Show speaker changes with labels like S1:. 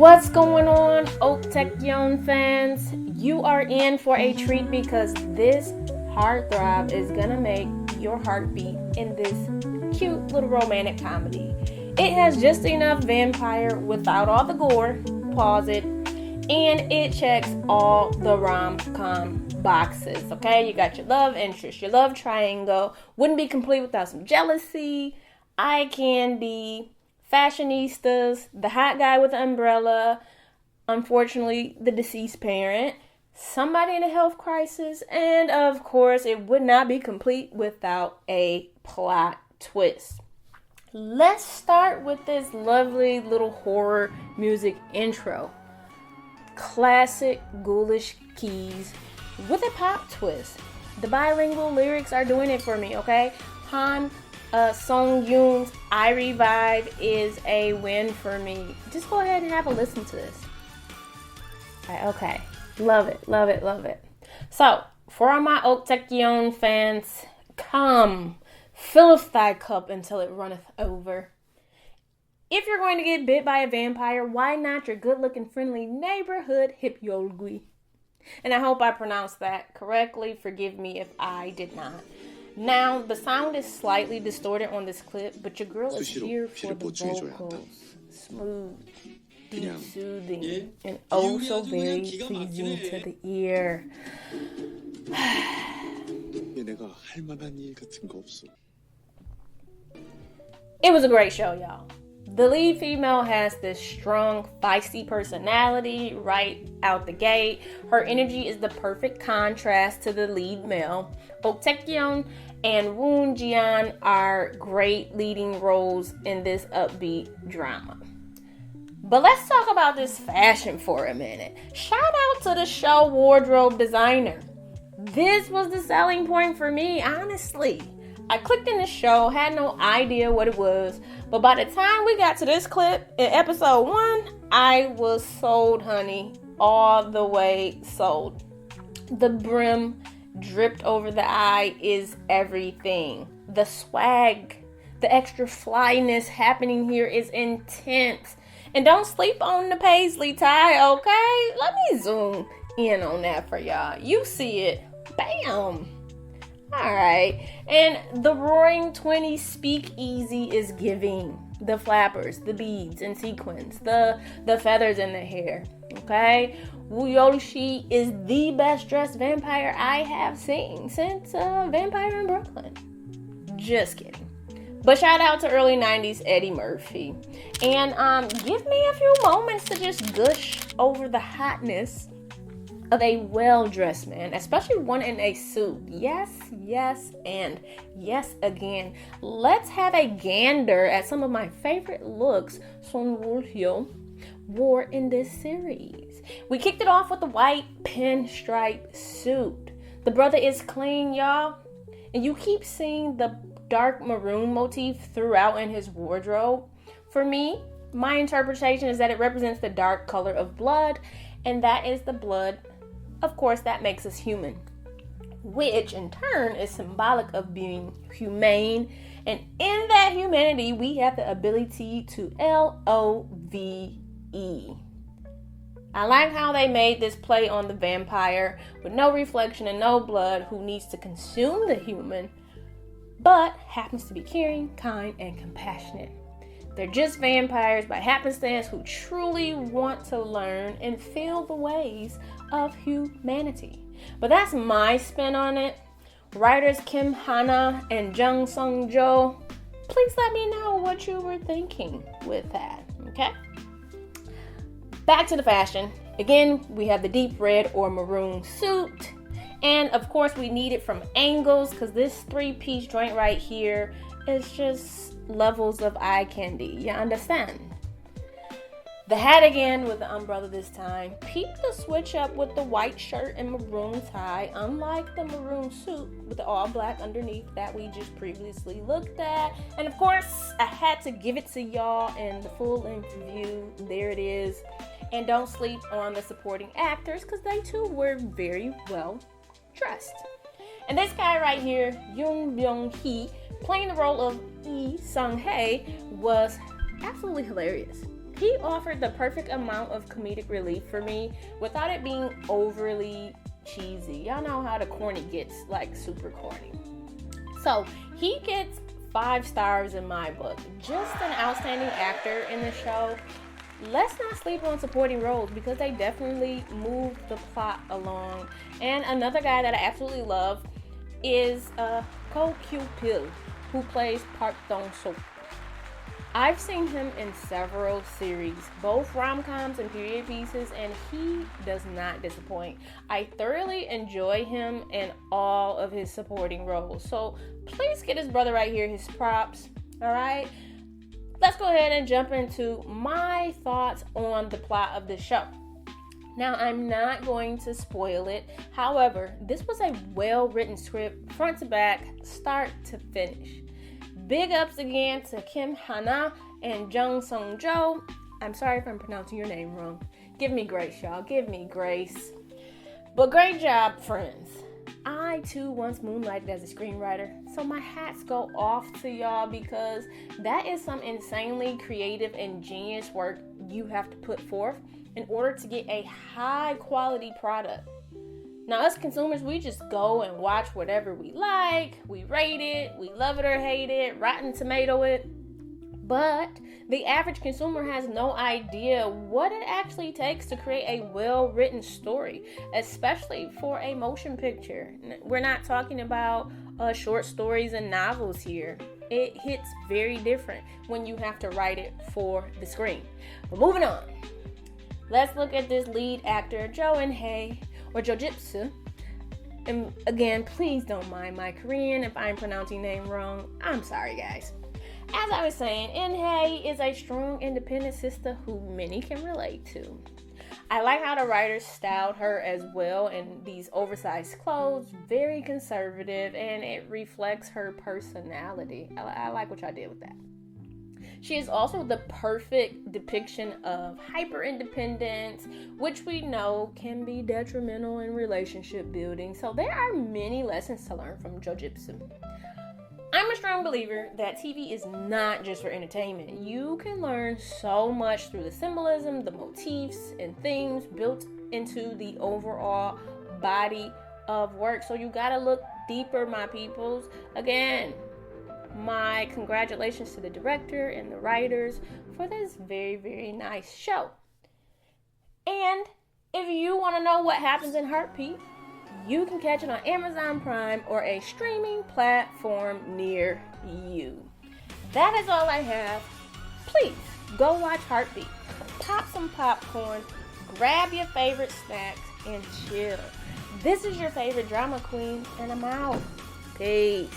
S1: What's going on, Taecyeon fans? You are in for a treat because this heartthrob is gonna make your heart beat in this cute little romantic comedy. It has just enough vampire without all the gore, pause it, and it checks all the rom-com boxes, okay? You got your love interest, your love triangle, wouldn't be complete without some jealousy, eye candy, fashionistas, the hot guy with the umbrella, unfortunately, the deceased parent, somebody in a health crisis, and of course, it would not be complete without a plot twist. Let's start with this lovely little horror music intro. Classic ghoulish keys with a pop twist. The bilingual lyrics are doing it for me, okay? Seung's Irie vibe is a win for me. Just go ahead and have a listen to this. Okay. Love it, love it, love it. So, for all my Taecyeon fans, come, filleth thy cup until it runneth over. If you're going to get bit by a vampire, why not your good-looking, friendly neighborhood Hypyolgui? And I hope I pronounced that correctly. Forgive me if I did not. Now, the sound is slightly distorted on this clip, but your girl is here for the vocals. Smooth, deep, soothing, and oh so very pleasing to the ear. It was a great show, y'all. The lead female has this strong, feisty personality right out the gate. Her energy is the perfect contrast to the lead male. Taecyeon and Woon Jian are great leading roles in this upbeat drama. But let's talk about this fashion for a minute. Shout out to the show wardrobe designer. This was the selling point for me, honestly. I clicked in the show, had no idea what it was, but by the time we got to this clip in episode 1, I was sold, honey, all the way sold. The brim dripped over the eye is everything. The swag, the extra flyness happening here is intense. And don't sleep on the paisley tie, okay? Let me zoom in on that for y'all. You see it. Bam! Alright, and the Roaring 20s speakeasy is giving. The flappers, the beads and sequins, the feathers in the hair, okay? Woo So-Hee is the best dressed vampire I have seen since Vampire in Brooklyn. Just kidding. But shout out to early 90s Eddie Murphy. And give me a few moments to just gush over the hotness of a well-dressed man, especially one in a suit. Yes, and yes again. Let's have a gander at some of my favorite looks Seung wore in this series. We kicked it off with the white pinstripe suit. The brother is clean, y'all. And you keep seeing the dark maroon motif throughout in his wardrobe. For me, my interpretation is that it represents the dark color of blood, and that is the blood, of course, that makes us human, which in turn is symbolic of being humane. And in that humanity, we have the ability to LOVE. I like how they made this play on the vampire with no reflection and no blood who needs to consume the human, but happens to be caring, kind, and compassionate. They're just vampires by happenstance who truly want to learn and feel the ways of humanity. But that's my spin on it. Writers Kim Hana and Jung Sung-jo, please let me know what you were thinking with that, okay? Back to the fashion. Again, we have the deep red or maroon suit. And of course, we need it from angles because this 3-piece joint right here is just levels of eye candy. You understand? The hat again with the umbrella this time. Peep the switch up with the white shirt and maroon tie, unlike the maroon suit with the all black underneath that we just previously looked at. And of course, I had to give it to y'all in the full-length view. There it is. And don't sleep on the supporting actors because they too were very well dressed. And this guy right here, Yoon So-Hee, playing the role of Seung, was absolutely hilarious. He offered the perfect amount of comedic relief for me without it being overly cheesy. Y'all know how the corny gets, like super corny. So he gets 5 stars in my book. Just an outstanding actor in the show. Let's not sleep on supporting roles because they definitely move the plot along. And another guy that I absolutely love is Ko Kyu-pil, who plays Park Dong-suk. I've seen him in several series, both rom-coms and period pieces, and he does not disappoint. I thoroughly enjoy him in all of his supporting roles. So please get his brother right here his props, all right? Let's go ahead and jump into my thoughts on the plot of the show. Now, I'm not going to spoil it. However, this was a well-written script, front to back, start to finish. Big ups again to Kim Hana and Jung Sung-jo. I'm sorry if I'm pronouncing your name wrong. Give me grace, y'all. Give me grace. But great job, friends. I, too, once moonlighted as a screenwriter, so my hats go off to y'all because that is some insanely creative and genius work you have to put forth in order to get a high-quality product. Now, us consumers, we just go and watch whatever we like, we rate it, we love it or hate it, Rotten Tomato it, but the average consumer has no idea what it actually takes to create a well-written story, especially for a motion picture. We're not talking about short stories and novels here. It hits very different when you have to write it for the screen. But moving on, let's look at this lead actor, Jo-In-hae, or Jo-Jipsu. And again, please don't mind my Korean if I'm pronouncing name wrong. I'm sorry, guys. As I was saying, In-hae is a strong, independent sister who many can relate to. I like how the writers styled her as well in these oversized clothes, very conservative, and it reflects her personality. I like what y'all did with that. She is also the perfect depiction of hyper-independence, which we know can be detrimental in relationship building. So there are many lessons to learn from Jo-Jipsu. I'm a strong believer that TV is not just for entertainment. You can learn so much through the symbolism, the motifs, and themes built into the overall body of work. So you gotta look deeper, my peoples. Again, my congratulations to the director and the writers for this very, very nice show. And if you want to know what happens in Heartbeat, you can catch it on Amazon Prime or a streaming platform near you. That is all I have. Please go watch Heartbeat. Pop some popcorn, grab your favorite snacks, and chill. This is your favorite drama queen, and I'm out. Peace.